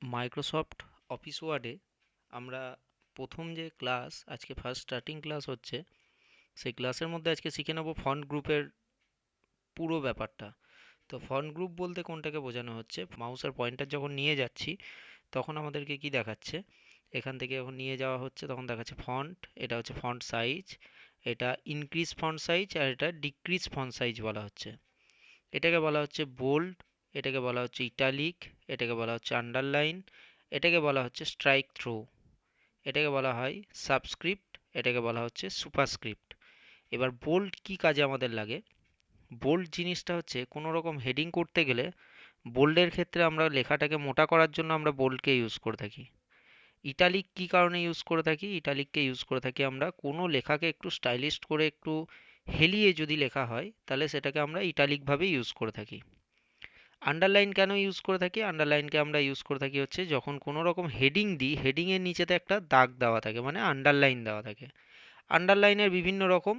Microsoft office ওয়ার্ডে আমরা প্রথম যে ক্লাস, আজকে ফার্স্ট স্টার্টিং ক্লাস হচ্ছে, সেই ক্লাসের মধ্যে আজকে শিখে নেব ফন্ট গ্রুপের পুরো ব্যাপারটা। তো ফন্ট গ্রুপ বলতে কোনটাকে বোঝানো হচ্ছে, মাউসের পয়েন্টার যখন নিয়ে যাচ্ছি তখন আমাদেরকে কি দেখাচ্ছে, এখান থেকে যখন নিয়ে যাওয়া হচ্ছে তখন দেখাচ্ছে ফন্ট, এটা হচ্ছে ফন্ট সাইজ, এটা ইনক্রিজ ফন্ট সাইজ আর এটা ডিক্রিজ ফন্ট সাইজ বলা হচ্ছে। এটাকে বলা হচ্ছে বোল্ড, এটাকে বলা হচ্ছে ইটালিক, এটাকে বলা হচ্ছে আন্ডারলাইন, এটাকে বলা হচ্ছে স্ট্রাইক থ্রু, এটাকে বলা হয় সাবস্ক্রিপ্ট, এটাকে বলা হচ্ছে সুপারস্ক্রিপ্ট। এবার বোল্ড কি কাজে আমাদের লাগে? বোল্ড জিনিসটা হচ্ছে কোনো রকম হেডিং করতে গেলে বোল্ডের ক্ষেত্রে আমরা লেখাটাকে মোটা করার জন্য আমরা বোল্ডকে ইউজ করে থাকি। ইটালিক কি কারণে ইউজ করে থাকি? ইটালিককে ইউজ করে থাকি আমরা কোনো লেখাকে একটু স্টাইলিশ করে একটু হেলিয়ে যদি লেখা হয় তাহলে সেটাকে আমরা ইটালিকভাবে ইউজ করে থাকি। আন্ডারলাইন কেন ইউজ করে থাকি? আন্ডারলাইনকে আমরা ইউজ করে থাকি হচ্ছে যখন কোনো রকম হেডিং দিই, হেডিংয়ের নিচেতে একটা দাগ দেওয়া থাকে, মানে আন্ডারলাইন দেওয়া থাকে। আন্ডারলাইনের বিভিন্ন রকম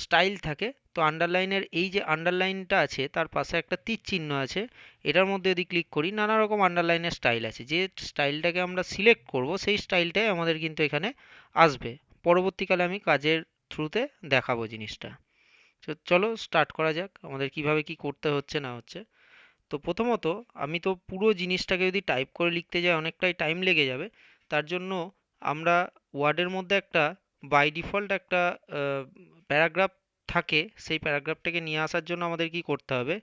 স্টাইল থাকে। তো আন্ডারলাইনের এই যে আন্ডারলাইনটা আছে তার পাশে একটা তীর চিহ্ন আছে, এটার মধ্যে যদি ক্লিক করি নানা রকম আন্ডারলাইনের স্টাইল আছে, যে স্টাইলটাকে আমরা সিলেক্ট করব সেই স্টাইলটাই আমাদের কিন্তু এখানে আসবে। পরবর্তীকালে আমি কাজের থ্রুতে দেখাবো জিনিসটা। তো চলো স্টার্ট করা যাক আমাদের কিভাবে কি করতে হচ্ছে না হচ্ছে। তো প্রথমত আমি তো পুরো জিনিসটাকে যদি টাইপ করে লিখতে যাই অনেকটাই টাইম লেগে যাবে। তার জন্য আমরা ওয়ার্ডের মধ্যে একটা বাই ডিফল্ট একটা প্যারাগ্রাফ থাকে, সেই প্যারাগ্রাফটাকে নিয়ে আসার জন্য আমাদের কি করতে হবে,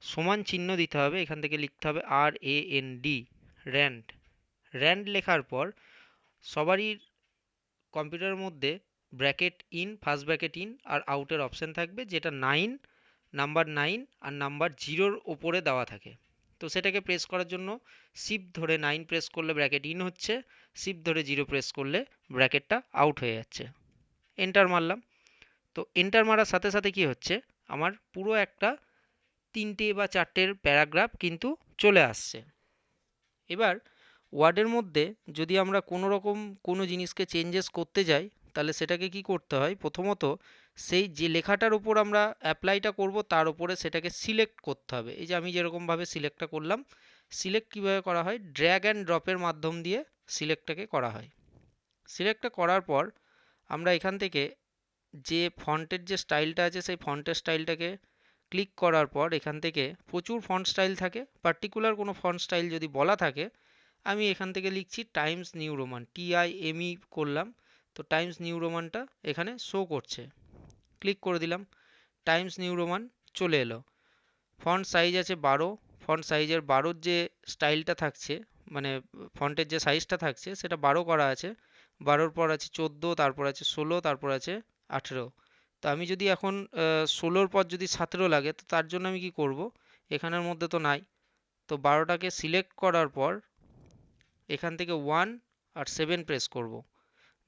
সমান চিহ্ন দিতে হবে, এখান থেকে লিখতে হবে RAND, র্যান্ড। র্যান্ড লেখার পর সবারই কম্পিউটারের মধ্যে bracket in, first bracket in আর আউটের অপশান থাকবে, যেটা নাম্বার 9 আর নাম্বার 0-র ওপরে দেওয়া থাকে। তো সেটাকে প্রেস করার জন্য শিফট ধরে 9 প্রেস করলে ব্র্যাকেট ইন হচ্ছে, শিফট ধরে 0 প্রেস করলে ব্র্যাকেটটা আউট হয়ে যাচ্ছে। এন্টার মারলাম। তো এন্টার মারার সাথে সাথে কি হচ্ছে, আমার পুরো একটা 3টে বা 4টের প্যারাগ্রাফ কিন্তু চলে আসছে। এবার ওয়ার্ডের মধ্যে যদি আমরা কোনো রকম কোনো জিনিসকে চেঞ্জেস করতে যাই তাহলে সেটাকে কি করতে হয়, প্রথমত সেই যে লেখাটার উপর আমরা অ্যাপ্লাইটা করব তার উপরে সেটাকে সিলেক্ট করতে হবে। এই যে আমি যেরকমভাবে সিলেক্টটা করলাম, সিলেক্ট কীভাবে করা হয়, ড্র্যাগ অ্যান্ড ড্রপের মাধ্যম দিয়ে সিলেক্টটাকে করা হয়। সিলেক্টটা করার পর আমরা এখান থেকে যে ফন্টের যে স্টাইলটা আছে সেই ফন্টের স্টাইলটাকে ক্লিক করার পর এখান থেকে প্রচুর ফন্ট স্টাইল থাকে, পার্টিকুলার কোনো ফন্ট স্টাইল যদি বলা থাকে আমি এখান থেকে লিখছি টাইমস নিউ রোমান, TIME করলাম। তো টাইমস নিউ রোমানটা এখানে শো করছে, ক্লিক করে দিলাম, টাইমস নিউ রোমান চলে এলো। ফন্ট সাইজ আছে 12, ফন্ট সাইজের 12-র যে স্টাইলটা থাকছে, মানে ফন্টের যে সাইজটা থাকছে সেটা 12 করা আছে। 12-র পর আছে 14, তারপর আছে 16, তারপর আছে 18। তো আমি যদি এখন 16-র পর যদি 17 লাগে তো তার জন্য আমি কি করব, এখানের মধ্যে তো নাই, তো 12টাকে সিলেক্ট করার পর এখান থেকে 1 আর 7 প্রেস করব,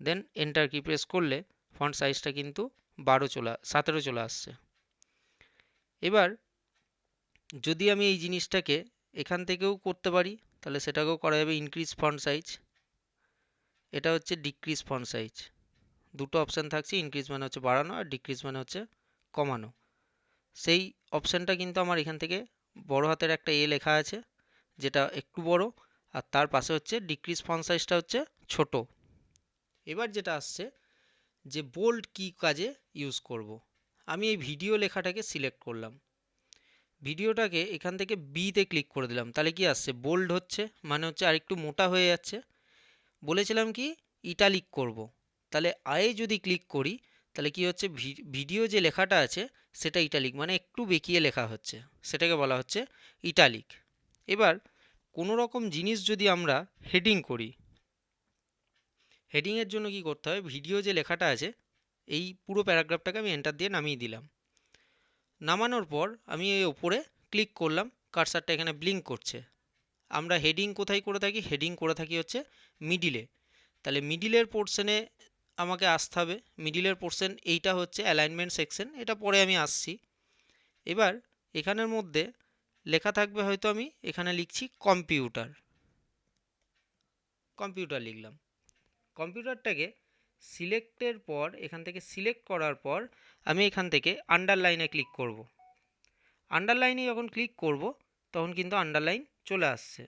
দেন এন্টার কি প্রেস করলে ফন্ট সাইজটা কিন্তু 17 চলে আসছে। এবার যদি আমি এই জিনিসটাকে এখান থেকেও করতে পারি তাহলে সেটাকেও করা যাবে, ইনক্রিজ ফন্ট সাইজ, এটা হচ্ছে ডিক্রিজ ফন্ট সাইজ। দুটো অপশান থাকছে, ইনক্রিজ মানে হচ্ছে বাড়ানো আর ডিক্রিজ মানে হচ্ছে কমানো। সেই অপশানটা কিন্তু আমার এখান থেকে বড় হাতের একটা লেখা আছে যেটা একটু বড়, আর তার পাশে হচ্ছে ডিক্রিজ ফন্ট সাইজটা হচ্ছে ছোট। এবার যেটা আসছে যে বোল্ড কি কাজে ইউজ করব, আমি এই ভিডিও লেখাটাকে সিলেক্ট করলাম, ভিডিওটাকে এখান থেকে বিতে ক্লিক করে দিলাম, তাহলে কি আসছে, বোল্ড হচ্ছে, মানে হচ্ছে আরেকটু মোটা হয়ে যাচ্ছে। বলেছিলাম কি ইটালিক করব, তাহলে আয়ে যদি ক্লিক করি তাহলে কি হচ্ছে, ভিডিও যে লেখাটা আছে সেটা ইটালিক, মানে একটু বেঁকিয়ে লেখা হচ্ছে, সেটাকে বলা হচ্ছে ইটালিক। এবার কোনো রকম জিনিস যদি আমরা হেডিং করি, হেডিংয়ের জন্য কি করতে হবে, ভিডিও যে লেখাটা আছে এই পুরো প্যারাগ্রাফটাকে আমি এন্টার দিয়ে নামিয়ে দিলাম। নামানোর পর আমি এই ওপরে ক্লিক করলাম, কার্সারটা এখানে ব্লিঙ্ক করছে। আমরা হেডিং কোথায় করে থাকি, হেডিং করে থাকি হচ্ছে মিডিলে, তাহলে মিডিলের পোর্শনে আমাকে আসতে হবে। মিডিলের পোর্শন এইটা হচ্ছে অ্যালাইনমেন্ট সেকশন, এটা পরে আমি আসছি। এবার এখানের মধ্যে লেখা থাকবে, হয়তো আমি এখানে লিখছি কম্পিউটার, কম্পিউটার লিখলাম। কম্পিউটারটাকে সিলেক্টের পর এখান থেকে সিলেক্ট করার পর আমি এখান থেকে আন্ডারলাইনে ক্লিক করব। আন্ডারলাইনে যখন ক্লিক করব তখন কিন্তু আন্ডারলাইন চলে আসছে।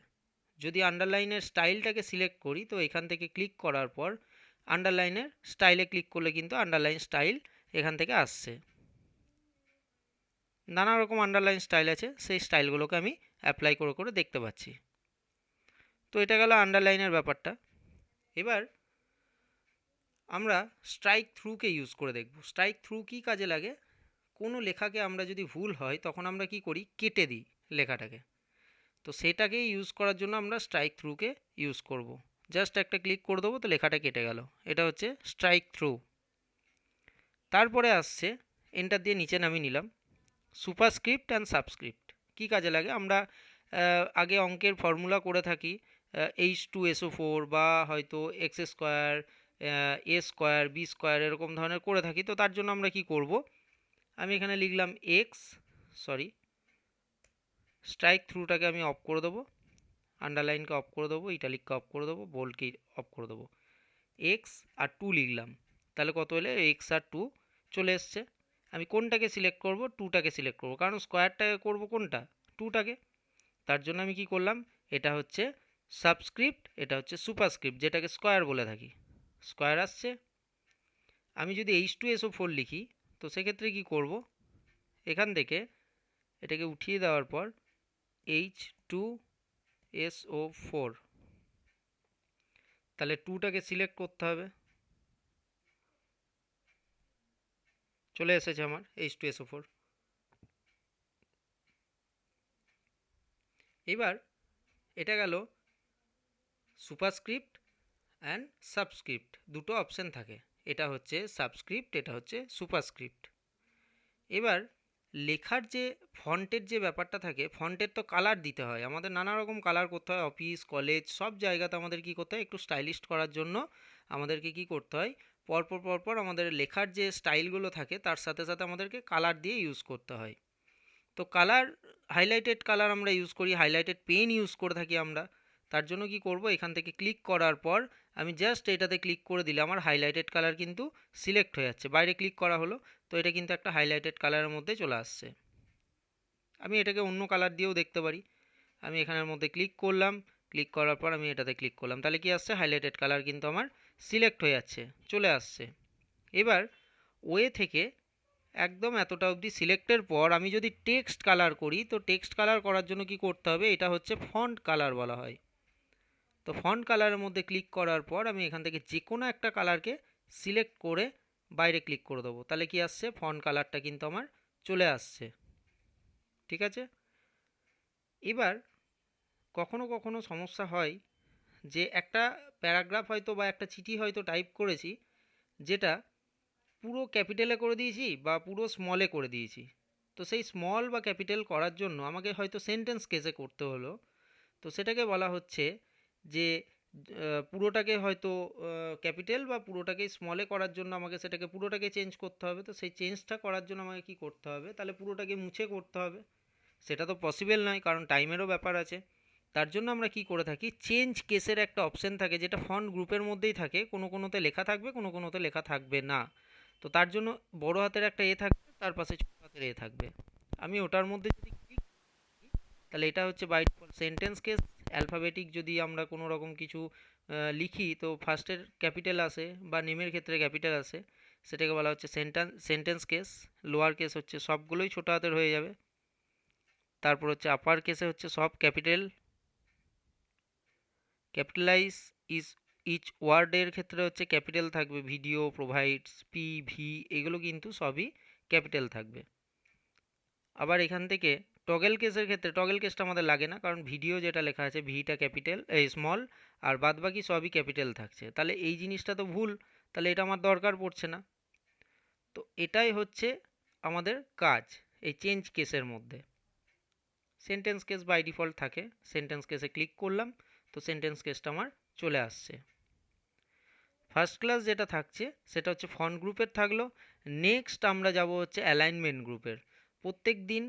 যদি আন্ডারলাইনের স্টাইলটাকে সিলেক্ট করি তো এখান থেকে ক্লিক করার পর আন্ডারলাইনের স্টাইলে ক্লিক করলে কিন্তু আন্ডারলাইন স্টাইল এখান থেকে আসছে। নানা রকম আন্ডারলাইন স্টাইল আছে, সেই স্টাইলগুলোকে আমি অ্যাপ্লাই করে করে দেখতে পাচ্ছি। তো এটা গেল আন্ডারলাইনের ব্যাপারটা। এবার আমরা স্ট্রাইক থ্রুকে ইউজ করে দেখব। স্ট্রাইক থ্রু কী কাজে লাগে? কোনো লেখাকে আমরা যদি ভুল হয় তখন আমরা কি করি, কেটে দিই লেখাটাকে। তো সেটাকে ইউজ করার জন্য আমরা স্ট্রাইক থ্রুকে ইউজ করব। জাস্ট একটা ক্লিক করে দেবো, তো লেখাটা কেটে গেল। এটা হচ্ছে স্ট্রাইক থ্রু। তারপরে আসছে, এন্টার দিয়ে নিচে নামিয়ে নিলাম, সুপারস্ক্রিপ্ট অ্যান্ড সাবস্ক্রিপ্ট। কী কাজে লাগে? আমরা আগে অঙ্কের ফর্মুলা করে থাকি H2SO4 বা হয়তো এক্স স্কোয়ার, এ স্কোয়ার, বি স্কোয়ার এরকম ধরনের করে থাকি। তো তার জন্য আমরা কি করব, আমি এখানে লিখলাম স্ট্রাইক থ্রুটাকে আমি অফ করে দেবো, আন্ডারলাইনকে অফ করে দেবো, ইটালিককে অফ করে দেবো, বোল্ডকে অফ করে দেবো। এক্স আর 2 লিখলাম, তাহলে কত হলে এক্স আর 2 চলে এসছে। আমি কোনটাকে সিলেক্ট করব? 2টাকে সিলেক্ট করব, কারণ স্কোয়ারটাকে করব কোনটা? 2টাকে। তার জন্য আমি কি করলাম, এটা হচ্ছে সাবস্ক্রিপ্ট, এটা হচ্ছে সুপারস্ক্রিপ্ট, যেটাকে স্কোয়ার বলে থাকি। স্কোয়ার আসছে। আমি যদি H2SO4 লিখি তো সেক্ষেত্রে কি করব, এখান থেকে এটাকে উঠিয়ে দেওয়ার পর H2SO4, তাহলে 2টাকে সিলেক্ট করতে হবে। চলে এসেছে আমার H2SO4। এবার এটা গেল সুপারস্ক্রিপ্ট অ্যান্ড সাবস্ক্রিপ্ট, দুটো অপশান থাকে। এটা হচ্ছে সাবস্ক্রিপ্ট, এটা হচ্ছে সুপারস্ক্রিপ্ট। এবার লেখার যে ফন্টের যে ব্যাপারটা থাকে, ফন্টের তো কালার দিতে হয়, আমাদের নানা রকম কালার করতে হয়। অফিস, কলেজ সব জায়গাতে আমাদের কি করতে হয়, একটু স্টাইলিশ করার জন্য আমাদেরকে কি করতে হয়, পরপর পরপর আমাদের লেখার যে স্টাইলগুলো থাকে তার সাথে সাথে আমাদেরকে কালার দিয়ে ইউজ করতে হয়। তো কালার, হাইলাইটেড কালার আমরা ইউজ করি, হাইলাইটেড পেন ইউজ করে থাকি আমরা। তার জন্য কি করব, এখান থেকে ক্লিক করার পর আমি জাস্ট এটাতে ক্লিক করে দিলে আমার হাইলাইটেড কালার কিন্তু সিলেক্ট হয়ে যাচ্ছে। বাইরে ক্লিক করা হলো তো এটা কিন্তু একটা হাইলাইটেড কালারের মধ্যে চলে আসছে। আমি এটাকে অন্য কালার দিয়েও দেখতে পারি। আমি এখানের মধ্যে ক্লিক করলাম, ক্লিক করার পর আমি এটাতে ক্লিক করলাম, তাহলে কি আসছে, হাইলাইটেড কালার কিন্তু আমার সিলেক্ট হয়ে যাচ্ছে, চলে আসছে। এবার ওয়ে থেকে একদম এতটা অবধি সিলেক্টের পর আমি যদি টেক্সট কালার করি, তো টেক্সট কালার করার জন্য কি করতে হবে, এটা হচ্ছে ফন্ট কালার বলা হয়। তো ফন্ট কালারের মধ্যে ক্লিক করার পর আমি এখান থেকে যে কোনো একটা কালারকে সিলেক্ট করে বাইরে ক্লিক করে দেবো, তাহলে কি আসছে, ফন্ট কালারটা কিন্তু আমার চলে আসছে। ঠিক আছে। এবার কখনো কখনো সমস্যা হয় যে একটা প্যারাগ্রাফ হয়তো বা একটা চিঠি হয়তো টাইপ করেছি, যেটা পুরো ক্যাপিটালে করে দিয়েছি বা পুরো স্মলে করে দিয়েছি। তো সেই স্মল বা ক্যাপিটাল করার জন্য আমাকে হয়তো সেন্টেন্স কেসে করতে হলো। তো সেটাকে বলা হচ্ছে যে পুরোটাকে হয়তো ক্যাপিটাল বা পুরোটাকে স্মলে করার জন্য আমাকে সেটাকে পুরোটাকে চেঞ্জ করতে হবে। তো সেই চেঞ্জটা করার জন্য আমাকে কী করতে হবে, তাহলে পুরোটাকে মুছে করতে হবে। সেটা তো পসিবল নয়, কারণ টাইমেরও ব্যাপার আছে। তার জন্য আমরা কি করে থাকি, চেঞ্জ কেসের একটা অপশান থাকে, যেটা ফন্ট গ্রুপের মধ্যেই থাকে, কোনো কোনোতে লেখা থাকবে, কোনো কোনোতে লেখা থাকবে না। তো তার জন্য বড় হাতের একটা এ থাকবে, তার পাশে ছোট হাতের এ থাকবে। আমি ওটার মধ্যে যদি ক্লিক করি তাহলে এটা হচ্ছে by default sentence case. Alphabetic যদি আমরা কোনো রকম কিছু লিখি তো ফার্স্টের ক্যাপিটাল আসে বা নেমের ক্ষেত্রে ক্যাপিটাল আসে, সেটাকে বলা হচ্ছে সেন্টেন্স কেস। লোয়ার কেস হচ্ছে সবগুলোই ছোট হাতের হয়ে যাবে। তারপর হচ্ছে আপার কেসে হচ্ছে সব ক্যাপিটাল। ক্যাপিটালাইজ ইজ ইচ ওয়ার্ডের ক্ষেত্রে হচ্ছে ক্যাপিটাল থাকবে, ভিডিও প্রোভাইডস, পি ভি এগুলো কিন্তু সবই ক্যাপিটাল থাকবে। আবার এখান থেকে টগেল কেসের ক্ষেত্রে, টগেল কেসটা আমাদের লাগে না, কারণ ভিডিও যেটা লেখা আছে ভিটা ক্যাপিটাল, স্মল, আর বাদ বাকি সবই ক্যাপিটাল থাকছে। তাহলে এই জিনিসটা তো ভুল, তাহলে এটা আমার দরকার পড়ছে না। তো এটাই হচ্ছে আমাদের কাজ এই চেঞ্জ কেসের মধ্যে। সেন্টেন্স কেস বাই ডিফল্ট থাকে, সেন্টেন্স কেসে ক্লিক করলাম তো সেন্টেন্স কেসটা আমার চলে আসছে। ফার্স্ট ক্লাস যেটা থাকছে সেটা হচ্ছে ফন্ট গ্রুপের থাকলো। নেক্সট আমরা যাব হচ্ছে অ্যালাইনমেন্ট গ্রুপের। প্রত্যেক দিন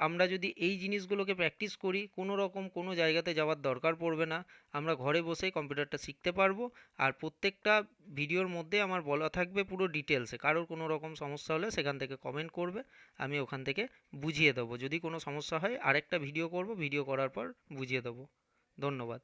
আমরা যদি এই জিনিসগুলোকে প্র্যাকটিস করি, কোনো রকম কোনো জায়গাতে যাওয়ার দরকার পড়বে না, আমরা ঘরে বসেই কম্পিউটারটা শিখতে পারবো। আর প্রত্যেকটা ভিডিওর মধ্যে আমার বলা থাকবে পুরো ডিটেলসে, কারোর কোনো রকম সমস্যা হলে সেখান থেকে কমেন্ট করবে, আমি ওখান থেকে বুঝিয়ে দেবো। যদি কোনো সমস্যা হয় আরেকটা ভিডিও করব, ভিডিও করার পর বুঝিয়ে দেবো। ধন্যবাদ।